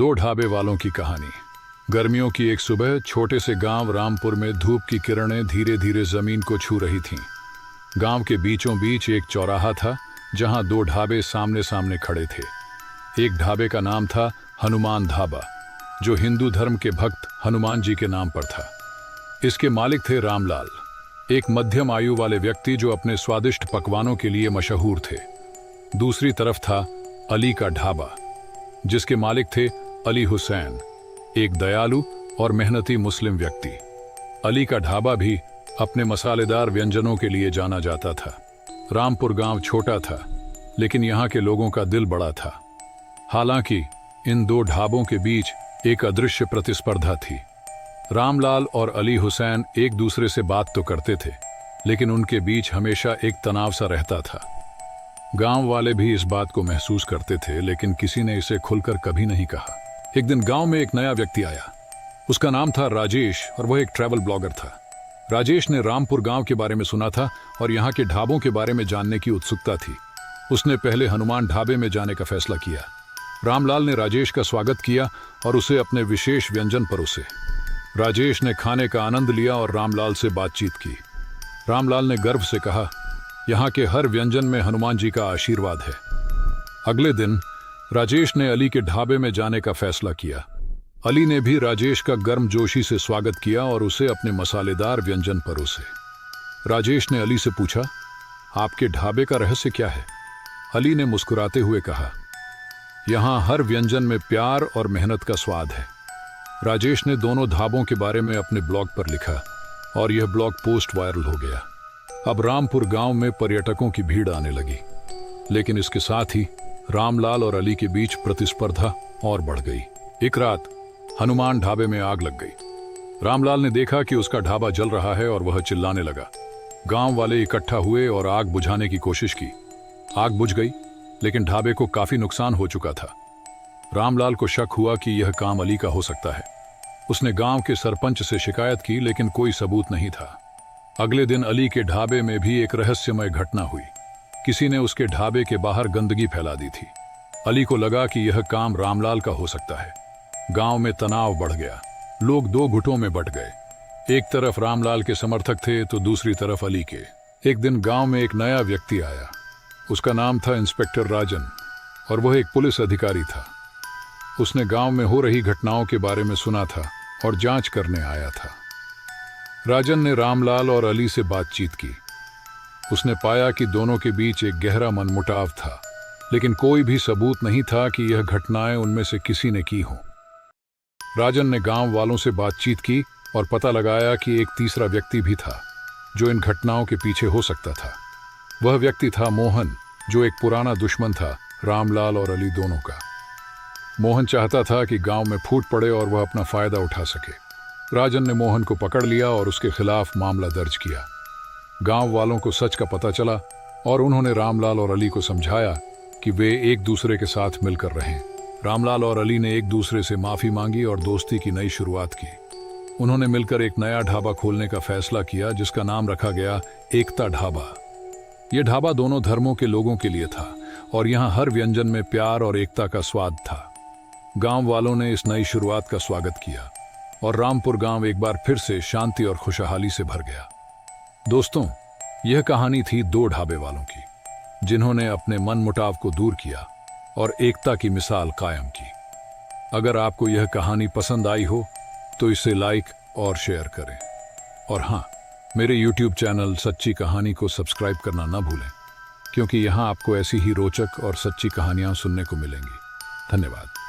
दो ढाबे वालों की कहानी। गर्मियों की एक सुबह छोटे से गांव रामपुर में धूप की किरणें धीरे धीरे जमीन को छू रही थीं। गांव के बीचों बीच एक चौराहा था जहां दो ढाबे सामने सामने खड़े थे। एक ढाबे का नाम था हनुमान ढाबा, जो हिंदू धर्म के भक्त हनुमान जी के नाम पर था। इसके मालिक थे रामलाल, एक मध्यम आयु वाले व्यक्ति जो अपने स्वादिष्ट पकवानों के लिए मशहूर थे। दूसरी तरफ था अली का ढाबा, जिसके मालिक थे अली हुसैन, एक दयालु और मेहनती मुस्लिम व्यक्ति। अली का ढाबा भी अपने मसालेदार व्यंजनों के लिए जाना जाता था। रामपुर गांव छोटा था, लेकिन यहाँ के लोगों का दिल बड़ा था। हालांकि इन दो ढाबों के बीच एक अदृश्य प्रतिस्पर्धा थी। रामलाल और अली हुसैन एक दूसरे से बात तो करते थे, लेकिन उनके बीच हमेशा एक तनाव सा रहता था। गांव वाले भी इस बात को महसूस करते थे, लेकिन किसी ने इसे खुलकर कभी नहीं कहा। एक दिन गांव में एक नया व्यक्ति आया। उसका नाम था राजेश और वह एक ट्रैवल ब्लॉगर था। राजेश ने रामपुर गांव के बारे में सुना था और यहाँ के ढाबों के बारे में जानने की उत्सुकता थी। उसने पहले हनुमान ढाबे में जाने का फैसला किया। रामलाल ने राजेश का स्वागत किया और उसे अपने विशेष व्यंजन परोसे। राजेश ने खाने का आनंद लिया और रामलाल से बातचीत की। रामलाल ने गर्व से कहा, यहाँ के हर व्यंजन में हनुमान जी का आशीर्वाद है। अगले दिन राजेश ने अली के ढाबे में जाने का फैसला किया। अली ने भी राजेश का गर्मजोशी से स्वागत किया और उसे अपने मसालेदार व्यंजन परोसे। राजेश ने अली से पूछा, आपके ढाबे का रहस्य क्या है? अली ने मुस्कुराते हुए कहा, यहाँ हर व्यंजन में प्यार और मेहनत का स्वाद है। राजेश ने दोनों ढाबों के बारे में अपने ब्लॉग पर लिखा और यह ब्लॉग पोस्ट वायरल हो गया। अब रामपुर गांव में पर्यटकों की भीड़ आने लगी, लेकिन इसके साथ ही रामलाल और अली के बीच प्रतिस्पर्धा और बढ़ गई। एक रात हनुमान ढाबे में आग लग गई। रामलाल ने देखा कि उसका ढाबा जल रहा है और वह चिल्लाने लगा। गांव वाले इकट्ठा हुए और आग बुझाने की कोशिश की। आग बुझ गई, लेकिन ढाबे को काफी नुकसान हो चुका था। रामलाल को शक हुआ कि यह काम अली का हो सकता है। उसने गांव के सरपंच से शिकायत की, लेकिन कोई सबूत नहीं था। अगले दिन अली के ढाबे में भी एक रहस्यमय घटना हुई। किसी ने उसके ढाबे के बाहर गंदगी फैला दी थी। अली को लगा कि यह काम रामलाल का हो सकता है। गांव में तनाव बढ़ गया। लोग दो गुटों में बंट गए। एक तरफ रामलाल के समर्थक थे तो दूसरी तरफ अली के। एक दिन गांव में एक नया व्यक्ति आया। उसका नाम था इंस्पेक्टर राजन और वह एक पुलिस अधिकारी था। उसने गांव में हो रही घटनाओं के बारे में सुना था और जांच करने आया था। राजन ने रामलाल और अली से बातचीत की। उसने पाया कि दोनों के बीच एक गहरा मनमुटाव था, लेकिन कोई भी सबूत नहीं था कि यह घटनाएं उनमें से किसी ने की हों। राजन ने गांव वालों से बातचीत की और पता लगाया कि एक तीसरा व्यक्ति भी था जो इन घटनाओं के पीछे हो सकता था। वह व्यक्ति था मोहन, जो एक पुराना दुश्मन था रामलाल और अली दोनों का। मोहन चाहता था कि गांव में फूट पड़े और वह अपना फायदा उठा सके। राजन ने मोहन को पकड़ लिया और उसके खिलाफ मामला दर्ज किया। गांव वालों को सच का पता चला और उन्होंने रामलाल और अली को समझाया कि वे एक दूसरे के साथ मिलकर रहें। रामलाल और अली ने एक दूसरे से माफी मांगी और दोस्ती की नई शुरुआत की। उन्होंने मिलकर एक नया ढाबा खोलने का फैसला किया, जिसका नाम रखा गया एकता ढाबा। यह ढाबा दोनों धर्मों के लोगों के लिए था और यहाँ हर व्यंजन में प्यार और एकता का स्वाद था। गांव वालों ने इस नई शुरुआत का स्वागत किया और रामपुर गांव एक बार फिर से शांति और खुशहाली से भर गया। दोस्तों, यह कहानी थी दो ढाबे वालों की, जिन्होंने अपने मनमुटाव को दूर किया और एकता की मिसाल कायम की। अगर आपको यह कहानी पसंद आई हो तो इसे लाइक और शेयर करें। और हाँ, मेरे YouTube चैनल सच्ची कहानी को सब्सक्राइब करना न भूलें, क्योंकि यहाँ आपको ऐसी ही रोचक और सच्ची कहानियाँ सुनने को मिलेंगी। धन्यवाद।